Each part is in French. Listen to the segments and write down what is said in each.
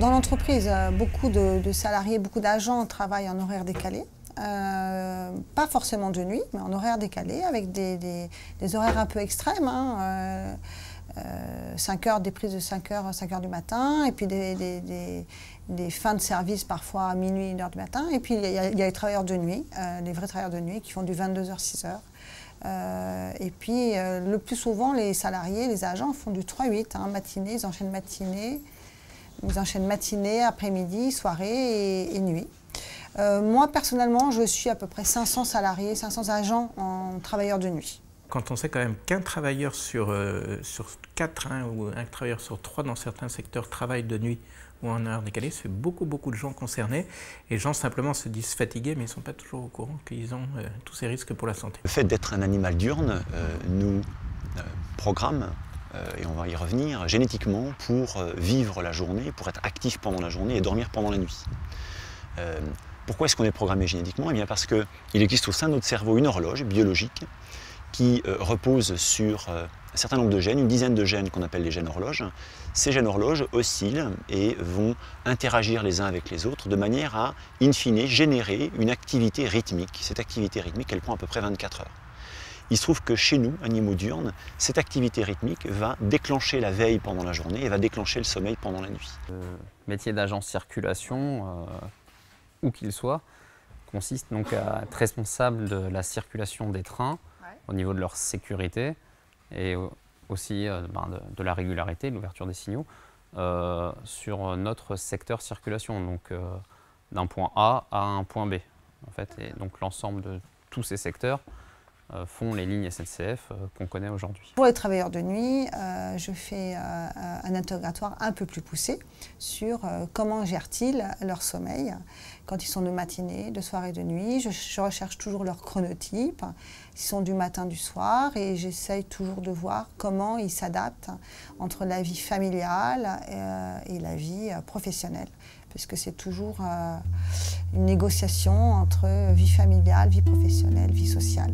Dans l'entreprise, beaucoup de salariés, beaucoup d'agents travaillent en horaire décalé. Pas forcément de nuit, mais en horaire décalé, avec des horaires un peu extrêmes. 5 heures, des prises de 5 heures du matin, et puis des fins de service parfois à minuit, 1 heure du matin. Et puis il y a les travailleurs de nuit, les vrais travailleurs de nuit qui font du 22h, 6h. Et puis le plus souvent, les salariés, les agents font du 3-8, matinée, ils enchaînent matinée, après-midi, soirée et nuit. Moi, personnellement, je suis à peu près 500 salariés, 500 agents en travailleurs de nuit. Quand on sait quand même qu'un travailleur sur 4 ou un travailleur sur 3 dans certains secteurs travaille de nuit ou en heure décalée, c'est beaucoup de gens concernés. Et les gens simplement se disent fatigués, mais ils ne sont pas toujours au courant qu'ils ont tous ces risques pour la santé. Le fait d'être un animal diurne nous programme, et on va y revenir, génétiquement pour vivre la journée, pour être actif pendant la journée et dormir pendant la nuit. Pourquoi est-ce qu'on est programmé génétiquement? Eh bien parce qu'il existe au sein de notre cerveau une horloge biologique qui repose sur un certain nombre de gènes, une dizaine de gènes qu'on appelle les gènes horloges. Ces gènes horloges oscillent et vont interagir les uns avec les autres de manière à, in fine, générer une activité rythmique. Cette activité rythmique, elle prend à peu près 24 heures. Il se trouve que chez nous, animaux diurnes, cette activité rythmique va déclencher la veille pendant la journée et va déclencher le sommeil pendant la nuit. Le métier d'agent circulation, où qu'il soit, consiste donc à être responsable de la circulation des trains au niveau de leur sécurité et aussi de la régularité, de l'ouverture des signaux sur notre secteur circulation, donc d'un point A à un point B. En fait, et donc l'ensemble de tous ces secteurs font les lignes SNCF qu'on connaît aujourd'hui. Pour les travailleurs de nuit, je fais un interrogatoire un peu plus poussé sur comment gèrent-ils leur sommeil quand ils sont de matinée, de soirée, de nuit. Je recherche toujours leur chronotype, ils sont du matin, du soir, et j'essaye toujours de voir comment ils s'adaptent entre la vie familiale et la vie professionnelle, parce que c'est toujours une négociation entre vie familiale, vie professionnelle, vie sociale.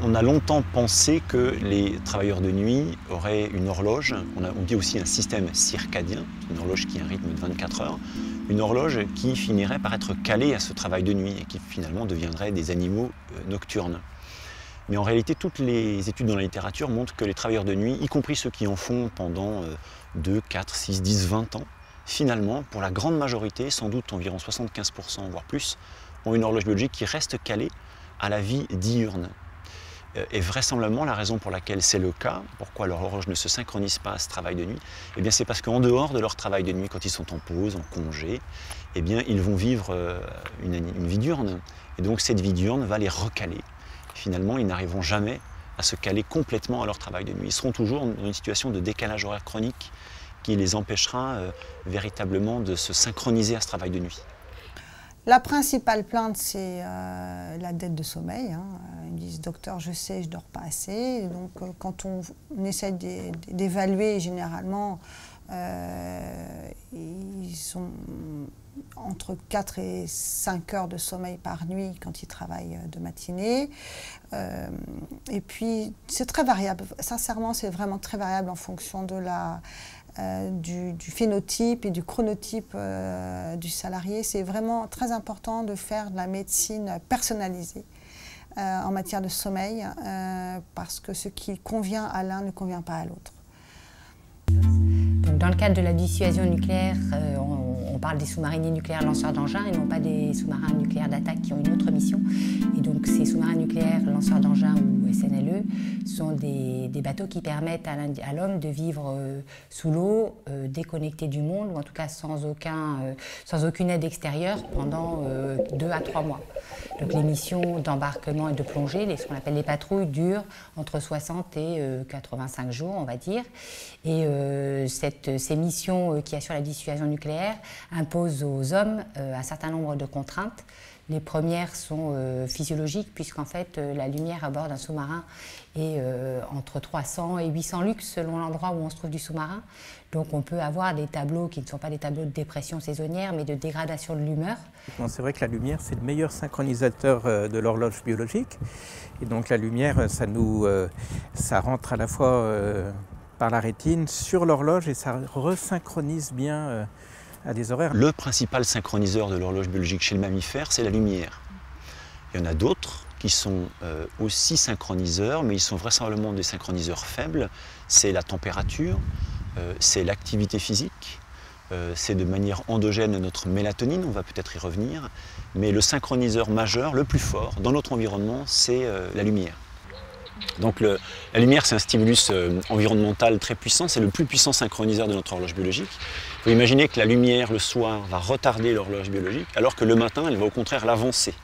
On a longtemps pensé que les travailleurs de nuit auraient une horloge, on dit aussi un système circadien, une horloge qui a un rythme de 24 heures, une horloge qui finirait par être calée à ce travail de nuit et qui finalement deviendrait des animaux nocturnes. Mais en réalité, toutes les études dans la littérature montrent que les travailleurs de nuit, y compris ceux qui en font pendant 2, 4, 6, 10, 20 ans, finalement, pour la grande majorité, sans doute environ 75%, voire plus, ont une horloge biologique qui reste calée à la vie diurne. Et vraisemblablement, la raison pour laquelle c'est le cas, pourquoi leur horloge ne se synchronise pas à ce travail de nuit, eh bien c'est parce qu'en dehors de leur travail de nuit, quand ils sont en pause, en congé, eh bien ils vont vivre une vie diurne. Et donc cette vie diurne va les recaler. Finalement, ils n'arriveront jamais à se caler complètement à leur travail de nuit. Ils seront toujours dans une situation de décalage horaire chronique qui les empêchera véritablement de se synchroniser à ce travail de nuit. La principale plainte, c'est la dette de sommeil. Ils me disent « Docteur, je sais, je ne dors pas assez ». Et donc, quand on essaie d'évaluer, généralement, ils sont entre 4 et 5 heures de sommeil par nuit quand ils travaillent de matinée. Et puis, c'est très variable. Sincèrement, c'est vraiment très variable en fonction de du phénotype et du chronotype du salarié. C'est vraiment très important de faire de la médecine personnalisée en matière de sommeil parce que ce qui convient à l'un ne convient pas à l'autre. Dans le cadre de la dissuasion nucléaire, on parle des sous-mariniers nucléaires lanceurs d'engins et non pas des sous-marins nucléaires d'attaque qui ont une autre mission. Et donc ces sous-marins nucléaires lanceurs d'engins ou SNLE sont des bateaux qui permettent à l'homme de vivre sous l'eau, déconnecté du monde, ou en tout cas sans aucune aide extérieure pendant 2 à 3 mois. Donc les missions d'embarquement et de plongée, ce qu'on appelle les patrouilles, durent entre 60 et 85 jours, on va dire. Et ces missions qui assurent la dissuasion nucléaire imposent aux hommes un certain nombre de contraintes. Les premières sont physiologiques, puisqu'en fait la lumière à bord d'un sous-marin est entre 300 et 800 lux selon l'endroit où on se trouve du sous-marin. Donc on peut avoir des tableaux qui ne sont pas des tableaux de dépression saisonnière, mais de dégradation de l'humeur. C'est vrai que la lumière, c'est le meilleur synchronisateur de l'horloge biologique. Et donc la lumière, ça rentre à la fois par la rétine sur l'horloge et ça resynchronise bien à des horaires. Le principal synchroniseur de l'horloge biologique chez le mammifère, c'est la lumière. Il y en a d'autres qui sont aussi synchroniseurs, mais ils sont vraisemblablement des synchroniseurs faibles. C'est la température, c'est l'activité physique, c'est de manière endogène notre mélatonine, on va peut-être y revenir, mais le synchroniseur majeur, le plus fort dans notre environnement, c'est la lumière. Donc la lumière, c'est un stimulus environnemental très puissant, c'est le plus puissant synchroniseur de notre horloge biologique. Il faut imaginer que la lumière, le soir, va retarder l'horloge biologique, alors que le matin, elle va au contraire l'avancer.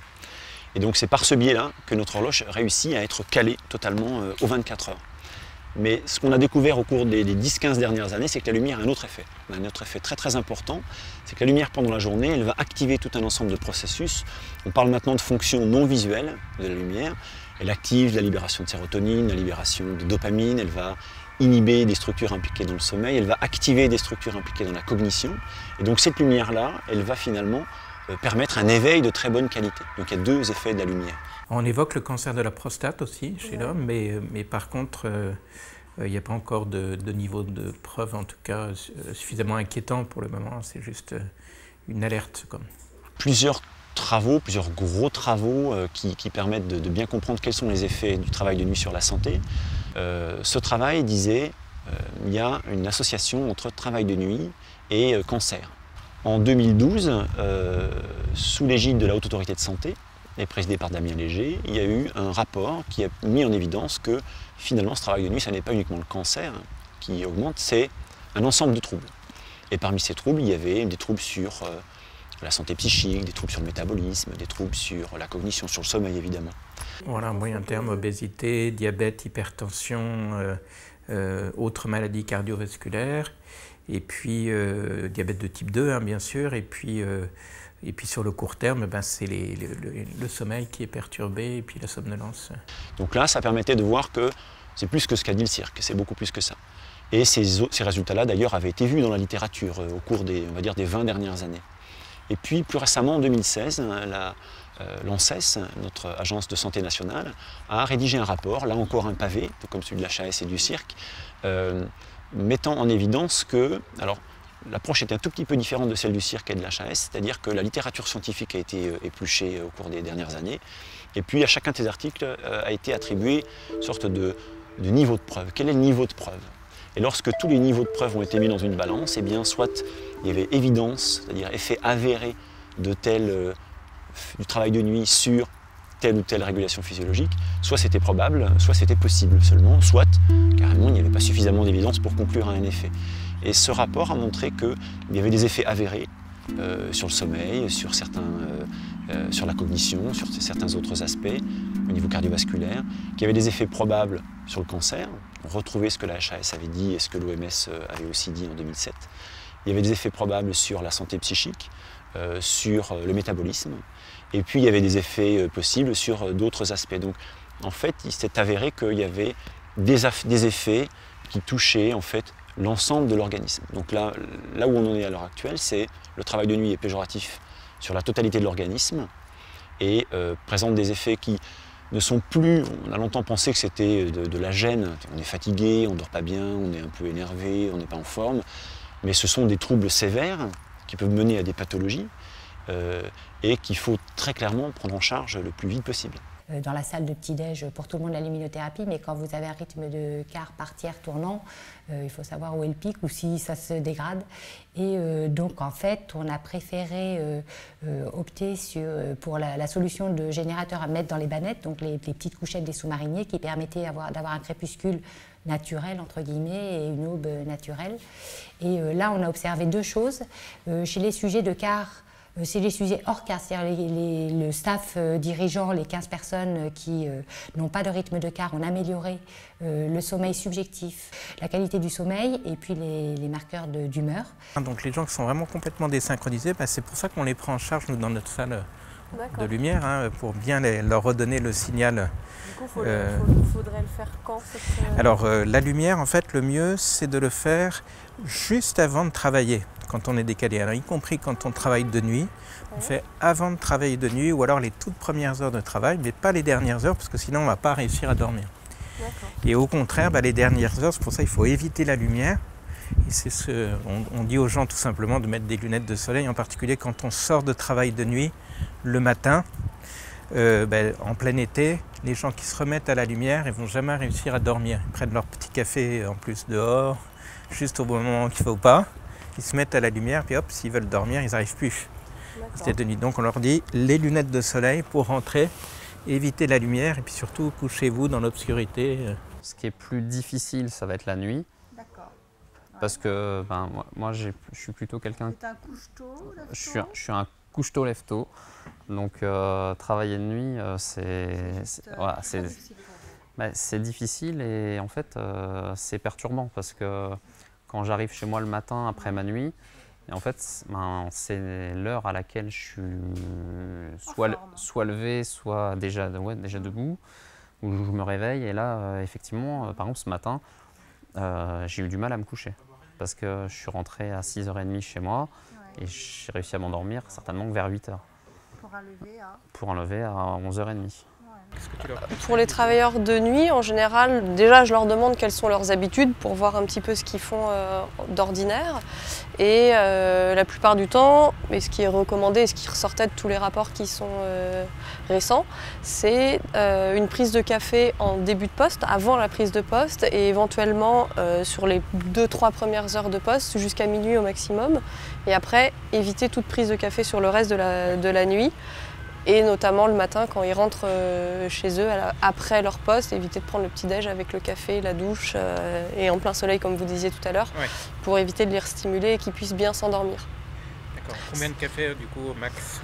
Et donc c'est par ce biais-là que notre horloge réussit à être calée totalement aux 24 heures. Mais ce qu'on a découvert au cours des 10-15 dernières années, c'est que la lumière a un autre effet. Un autre effet très très important, c'est que la lumière pendant la journée, elle va activer tout un ensemble de processus. On parle maintenant de fonctions non visuelles de la lumière. Elle active la libération de sérotonine, la libération de dopamine, elle va inhiber des structures impliquées dans le sommeil, elle va activer des structures impliquées dans la cognition. Et donc cette lumière-là, elle va finalement permettre un éveil de très bonne qualité. Donc il y a deux effets de la lumière. On évoque le cancer de la prostate aussi chez l'homme, mais par contre, il n'y a pas encore de niveau de preuve, en tout cas, suffisamment inquiétant pour le moment. C'est juste une alerte. Plusieurs gros travaux qui permettent de bien comprendre quels sont les effets du travail de nuit sur la santé. Ce travail disait qu'il y a une association entre travail de nuit et cancer. En 2012, sous l'égide de la Haute Autorité de Santé, et présidé par Damien Léger, il y a eu un rapport qui a mis en évidence que finalement ce travail de nuit, ce n'est pas uniquement le cancer qui augmente, c'est un ensemble de troubles. Et parmi ces troubles, il y avait des troubles sur la santé psychique, des troubles sur le métabolisme, des troubles sur la cognition, sur le sommeil évidemment. Voilà, moyen terme, obésité, diabète, hypertension, autres maladies cardiovasculaires, et puis diabète de type 2 bien sûr, et puis sur le court terme, c'est le sommeil qui est perturbé et puis la somnolence. Donc là, ça permettait de voir que c'est plus que ce qu'a dit le cirque, c'est beaucoup plus que ça. Et ces résultats-là, d'ailleurs, avaient été vus dans la littérature au cours des 20 dernières années. Et puis, plus récemment, en 2016, l'ANSES, notre agence de santé nationale, a rédigé un rapport, là encore un pavé, comme celui de la HAS et du cirque, mettant en évidence que... Alors, l'approche était un tout petit peu différente de celle du cirque et de la HAS, c'est-à-dire que la littérature scientifique a été épluchée au cours des dernières années, et puis à chacun de ces articles a été attribué une sorte de niveau de preuve. Quel est le niveau de preuve? Et lorsque tous les niveaux de preuve ont été mis dans une balance, eh bien, soit il y avait évidence, c'est-à-dire effet avéré du travail de nuit sur telle ou telle régulation physiologique, soit c'était probable, soit c'était possible seulement, soit carrément il n'y avait pas suffisamment d'évidence pour conclure à un effet. Et ce rapport a montré qu'il y avait des effets avérés sur le sommeil, sur la cognition, sur certains autres aspects au niveau cardiovasculaire, qu'il y avait des effets probables sur le cancer. On retrouvait ce que la HAS avait dit et ce que l'OMS avait aussi dit en 2007. Il y avait des effets probables sur la santé psychique, sur le métabolisme, et puis il y avait des effets possibles sur d'autres aspects. Donc en fait, il s'est avéré qu'il y avait des effets qui touchaient en fait l'ensemble de l'organisme. Donc là où on en est à l'heure actuelle, c'est le travail de nuit est péjoratif sur la totalité de l'organisme et présente des effets qui ne sont plus, on a longtemps pensé que c'était de la gêne, on est fatigué, on ne dort pas bien, on est un peu énervé, on n'est pas en forme, mais ce sont des troubles sévères qui peuvent mener à des pathologies et qu'il faut très clairement prendre en charge le plus vite possible. Dans la salle de petit-déj pour tout le monde la luminothérapie, mais quand vous avez un rythme de quart par tiers tournant, il faut savoir où est le pic ou si ça se dégrade. Et donc en fait, on a préféré opter pour la solution de générateur à mettre dans les bannettes, donc les petites couchettes des sous-mariniers qui permettaient d'avoir un crépuscule naturel entre guillemets et une aube naturelle. Et là, on a observé deux choses. Chez les sujets de quart, c'est les sujets hors quart, c'est-à-dire le staff dirigeant, les 15 personnes qui n'ont pas de rythme de quart, ont amélioré le sommeil subjectif, la qualité du sommeil et puis les marqueurs d'humeur. Donc les gens qui sont vraiment complètement désynchronisés, c'est pour ça qu'on les prend en charge nous, dans notre salle de lumière, pour bien leur redonner le signal. Du coup, faudrait le faire quand Alors la lumière, en fait, le mieux, c'est de le faire juste avant de travailler, quand on est décalé. Alors, y compris quand on travaille de nuit, on fait avant de travailler de nuit ou alors les toutes premières heures de travail, mais pas les dernières heures parce que sinon on ne va pas réussir à dormir. Et au contraire, les dernières heures, c'est pour ça qu'il faut éviter la lumière Et on dit aux gens tout simplement de mettre des lunettes de soleil, en particulier quand on sort de travail de nuit le matin. En plein été, les gens qui se remettent à la lumière, ils ne vont jamais réussir à dormir. Ils prennent leur petit café en plus dehors, juste au bon moment qu'il ne faut pas. Ils se mettent à la lumière, puis hop, s'ils veulent dormir, ils n'arrivent plus. C'est de nuit. Donc on leur dit les lunettes de soleil pour rentrer, éviter la lumière et puis surtout couchez-vous dans l'obscurité. Ce qui est plus difficile, ça va être la nuit. D'accord. Parce que moi je suis plutôt quelqu'un... C'est un couche-tôt, je suis un couche-tôt, lève-tôt. Donc travailler de nuit, c'est difficile et en fait c'est perturbant parce que quand j'arrive chez moi le matin après ma nuit, et en fait c'est l'heure à laquelle je suis soit levé, soit déjà debout, où je me réveille et là effectivement, par exemple ce matin, j'ai eu du mal à me coucher parce que je suis rentré à 6h30 chez moi et j'ai réussi à m'endormir certainement que vers 8h. Pour enlever à 11h30. Pour les travailleurs de nuit, en général, déjà je leur demande quelles sont leurs habitudes pour voir un petit peu ce qu'ils font d'ordinaire. Et la plupart du temps, et ce qui est recommandé et ce qui ressortait de tous les rapports qui sont récents, c'est une prise de café en début de poste, avant la prise de poste, et éventuellement sur les 2-3 premières heures de poste, jusqu'à minuit au maximum. Et après, éviter toute prise de café sur le reste de la nuit. Et notamment le matin quand ils rentrent chez eux après leur poste, éviter de prendre le petit-déj avec le café, la douche et en plein soleil comme vous disiez tout à l'heure, pour éviter de les stimuler et qu'ils puissent bien s'endormir. D'accord. Combien de café du coup au max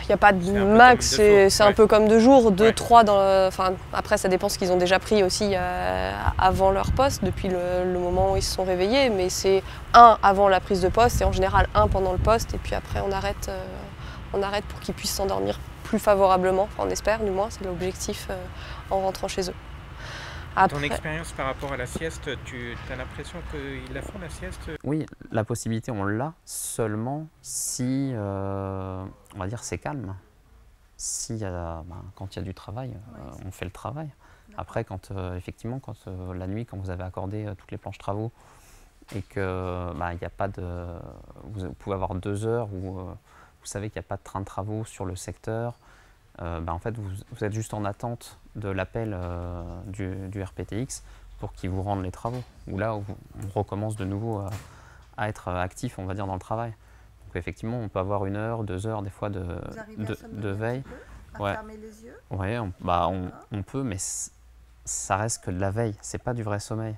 Il n'y a pas de max, c'est un peu comme de jour, 2-3 après ça dépend ce qu'ils ont déjà pris aussi avant leur poste, depuis le moment où ils se sont réveillés, mais c'est 1 avant la prise de poste et en général 1 pendant le poste et puis après on arrête pour qu'ils puissent s'endormir plus favorablement, enfin, on espère du moins, c'est l'objectif en rentrant chez eux. Ton expérience par rapport à la sieste, tu as l'impression qu'ils la font la sieste? Oui, la possibilité on l'a seulement si, on va dire, c'est calme. Si, quand il y a du travail, on fait le travail. Après, effectivement, la nuit, quand vous avez accordé toutes les planches travaux et que il y a pas de, vous pouvez avoir 2 heures où vous savez qu'il n'y a pas de train de travaux sur le secteur, en fait, vous êtes juste en attente de l'appel du RPTX pour qu'ils vous rendent les travaux. Où là, on recommence de nouveau à être actif, on va dire, dans le travail. Donc effectivement, on peut avoir 1 heure, 2 heures, des fois de veille. Fermer les yeux? Oui, on peut, mais ça reste que de la veille, c'est pas du vrai sommeil.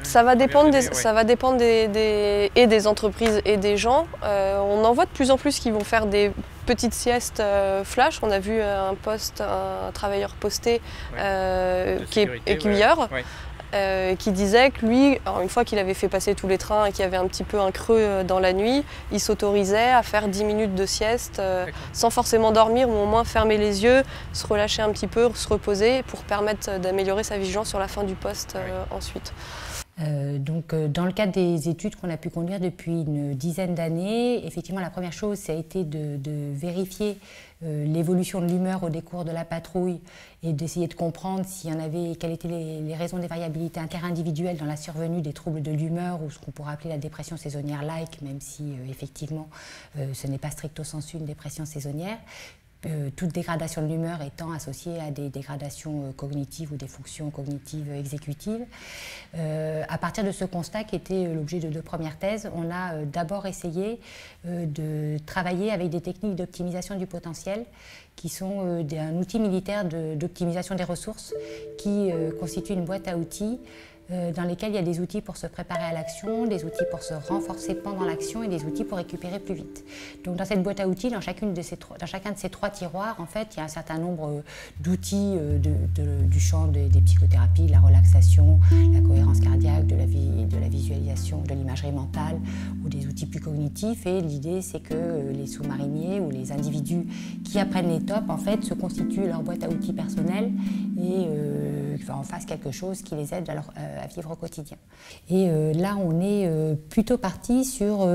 Ça va dépendre des entreprises et des gens. On en voit de plus en plus qui vont faire des petites siestes flash. On a vu un travailleur posté qui est écuyeur, qui disait que lui, alors une fois qu'il avait fait passer tous les trains et qu'il y avait un petit peu un creux dans la nuit, il s'autorisait à faire 10 minutes de sieste sans forcément dormir, ou au moins fermer les yeux, se relâcher un petit peu, se reposer pour permettre d'améliorer sa vigilance sur la fin du poste ensuite. Dans le cadre des études qu'on a pu conduire depuis une dizaine d'années, effectivement la première chose ça a été de vérifier l'évolution de l'humeur au décours de la patrouille et d'essayer de comprendre quelles étaient les raisons des variabilités interindividuelles dans la survenue des troubles de l'humeur ou ce qu'on pourrait appeler la dépression saisonnière-like, même si effectivement ce n'est pas stricto sensu une dépression saisonnière. Toute dégradation de l'humeur étant associée à des dégradations cognitives ou des fonctions cognitives exécutives. À partir de ce constat qui était l'objet de 2 premières thèses, on a d'abord essayé de travailler avec des techniques d'optimisation du potentiel qui sont un outil militaire d'optimisation des ressources qui constitue une boîte à outils dans lesquels il y a des outils pour se préparer à l'action, des outils pour se renforcer pendant l'action et des outils pour récupérer plus vite. Donc dans cette boîte à outils, dans chacun de ces 3 tiroirs, en fait, il y a un certain nombre d'outils du champ des psychothérapies, de la relaxation, la cohérence cardiaque, de la visualisation, de l'imagerie mentale ou des outils plus cognitifs. Et l'idée, c'est que les sous-mariniers ou les individus qui apprennent les TOP, en fait, se constituent leur boîte à outils personnelle et en fassent quelque chose qui les aide à vivre au quotidien. Et là, on est plutôt parti sur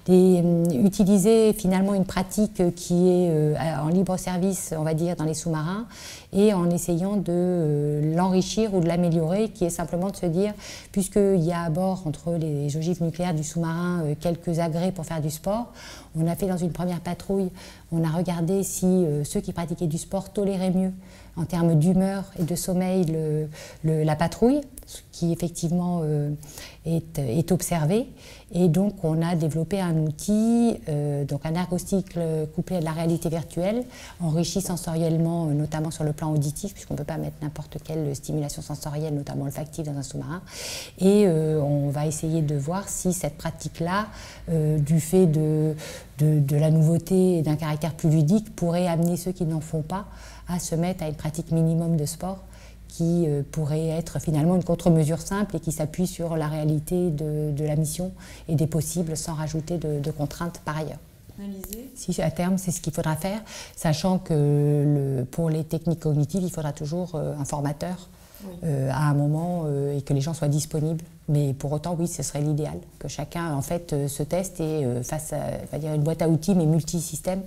utiliser finalement une pratique qui est en libre service, on va dire, dans les sous-marins, et en essayant de l'enrichir ou de l'améliorer, qui est simplement de se dire, puisqu'il y a à bord, entre les ogives nucléaires du sous-marin, quelques agrès pour faire du sport, on a fait dans une première patrouille, on a regardé si ceux qui pratiquaient du sport toléraient mieux en termes d'humeur et de sommeil la patrouille, ce qui effectivement est observé. Et donc on a développé un outil, donc un ergocycle couplé à de la réalité virtuelle, enrichi sensoriellement, notamment sur le plan auditif, puisqu'on ne peut pas mettre n'importe quelle stimulation sensorielle, notamment olfactive, dans un sous-marin. Et on va essayer de voir si cette pratique-là, du fait de la nouveauté et d'un caractère plus ludique, pourrait amener ceux qui n'en font pas à se mettre à une pratique minimum de sport qui pourrait être finalement une contre-mesure simple et qui s'appuie sur la réalité de la mission et des possibles sans rajouter de contraintes par ailleurs. Si à terme, c'est ce qu'il faudra faire, sachant que pour les techniques cognitives, il faudra toujours un formateur à un moment et que les gens soient disponibles. Mais pour autant, oui, ce serait l'idéal, que chacun en fait se teste et fasse une boîte à outils mais multisystème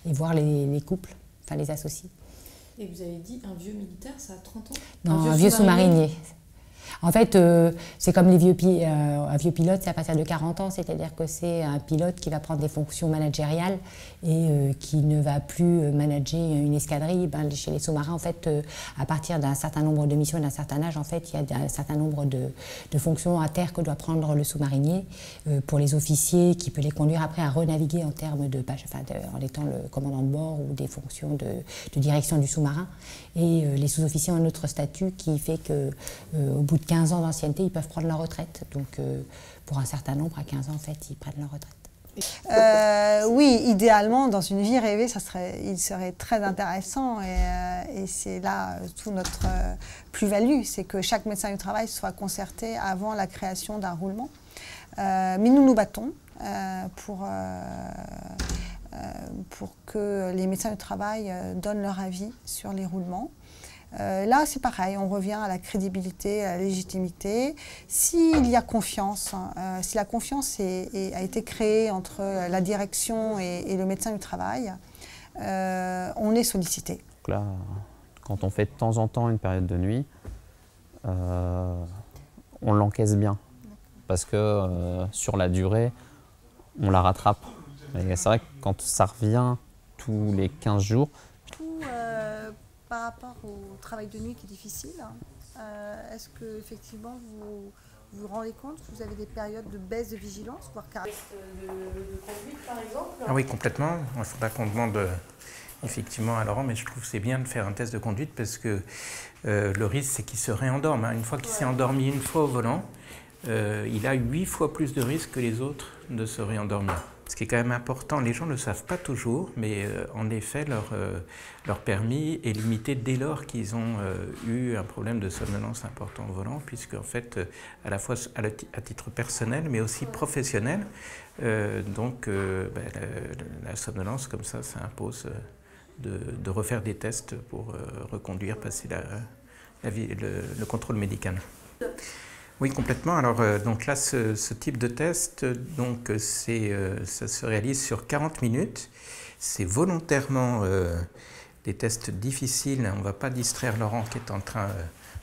et voir les couples, enfin les associés. Et vous avez dit un vieux militaire, ça a 30 ans? Non, un vieux sous-marinier. En fait, c'est comme un vieux pilote, c'est à partir de 40 ans, c'est-à-dire que c'est un pilote qui va prendre des fonctions managériales et qui ne va plus manager une escadrille. Chez les sous-marins, en fait, à partir d'un certain nombre de missions et d'un certain âge, en fait, il y a un certain nombre de fonctions à terre que doit prendre le sous-marinier. Pour les officiers, qui peut les conduire après à renaviguer en termes en étant le commandant de bord ou des fonctions de direction du sous-marin. Et les sous-officiers ont un autre statut qui fait qu'au bout de 15 ans d'ancienneté, ils peuvent prendre leur retraite. Donc, pour un certain nombre, à 15 ans, en fait, ils prennent leur retraite. Oui, idéalement, dans une vie rêvée, il serait très intéressant. Et c'est là tout notre plus-value, c'est que chaque médecin du travail soit concerté avant la création d'un roulement. Mais nous nous battons pour que les médecins du travail donnent leur avis sur les roulements. Là, c'est pareil, on revient à la crédibilité, à la légitimité. S'il y a confiance, si la confiance a été créée entre la direction et le médecin du travail, on est sollicité. Donc là, quand on fait de temps en temps une période de nuit, on l'encaisse bien. Parce que sur la durée, on la rattrape. Et c'est vrai que quand ça revient tous les 15 jours, par rapport au travail de nuit qui est difficile, est-ce que effectivement vous vous rendez compte que vous avez des périodes de baisse de vigilance, voire de conduite par exemple? Ah oui, complètement. Il ne faut pas qu'on demande effectivement à Laurent, mais je trouve que c'est bien de faire un test de conduite parce que le risque c'est qu'il se réendorme. Une fois qu'il s'est endormi une fois au volant, il a 8 fois plus de risques que les autres de se réendormir. Ce qui est quand même important, les gens ne le savent pas toujours, mais en effet, leur permis est limité dès lors qu'ils ont eu un problème de somnolence important au volant, puisque en fait, à la fois à titre personnel, mais aussi professionnel, la somnolence, comme ça impose de refaire des tests pour reconduire, passer le contrôle médical. Oui, complètement. Alors, donc là, ce type de test, ça se réalise sur 40 minutes. C'est volontairement des tests difficiles. On ne va pas distraire Laurent qui est en train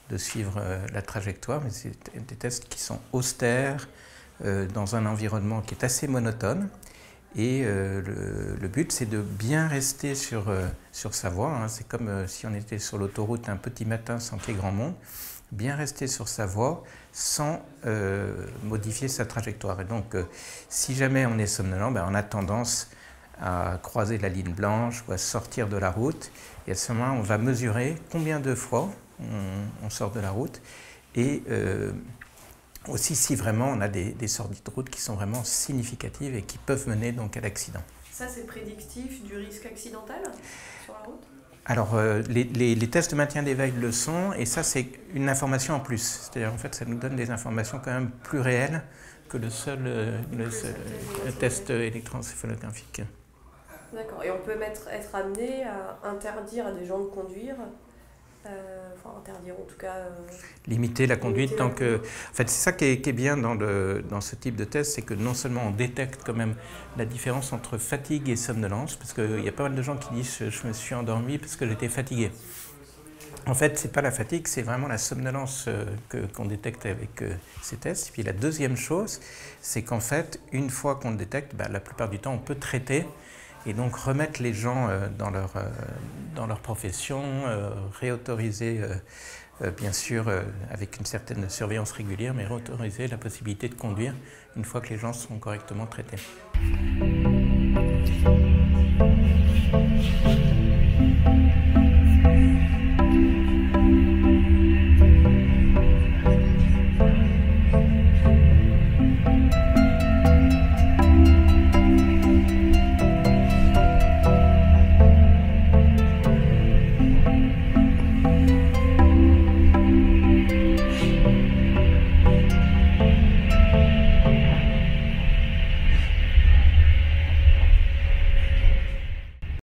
de suivre la trajectoire, mais c'est des tests qui sont austères, dans un environnement qui est assez monotone. Et le but, c'est de bien rester sur sa voie. C'est comme si on était sur l'autoroute un petit matin sans qu'il y ait grand monde. Bien rester sur sa voie sans modifier sa trajectoire. Et donc, si jamais on est somnolent, on a tendance à croiser la ligne blanche ou à sortir de la route. Et à ce moment, on va mesurer combien de fois on sort de la route. Et aussi si vraiment on a des sorties de route qui sont vraiment significatives et qui peuvent mener donc à l'accident. Ça, c'est prédictif du risque accidentel sur la route? Alors, les tests de maintien d'éveil le sont, et ça, c'est une information en plus. C'est-à-dire, en fait, ça nous donne des informations quand même plus réelles que le seul test électroencéphalographique. D'accord. Et on peut être amené à interdire à des gens de conduire Enfin, interdire en tout cas. Limiter la conduite tant que... En fait, c'est ça qui est bien dans ce type de test, c'est que non seulement on détecte quand même la différence entre fatigue et somnolence, parce qu'il y a pas mal de gens qui disent « je me suis endormi parce que j'étais fatigué ». En fait, ce n'est pas la fatigue, c'est vraiment la somnolence qu'on détecte avec ces tests. Et puis la deuxième chose, c'est qu'en fait, une fois qu'on le détecte, la plupart du temps, on peut traiter et donc remettre les gens dans leur profession, réautoriser, bien sûr, avec une certaine surveillance régulière, mais réautoriser la possibilité de conduire une fois que les gens sont correctement traités.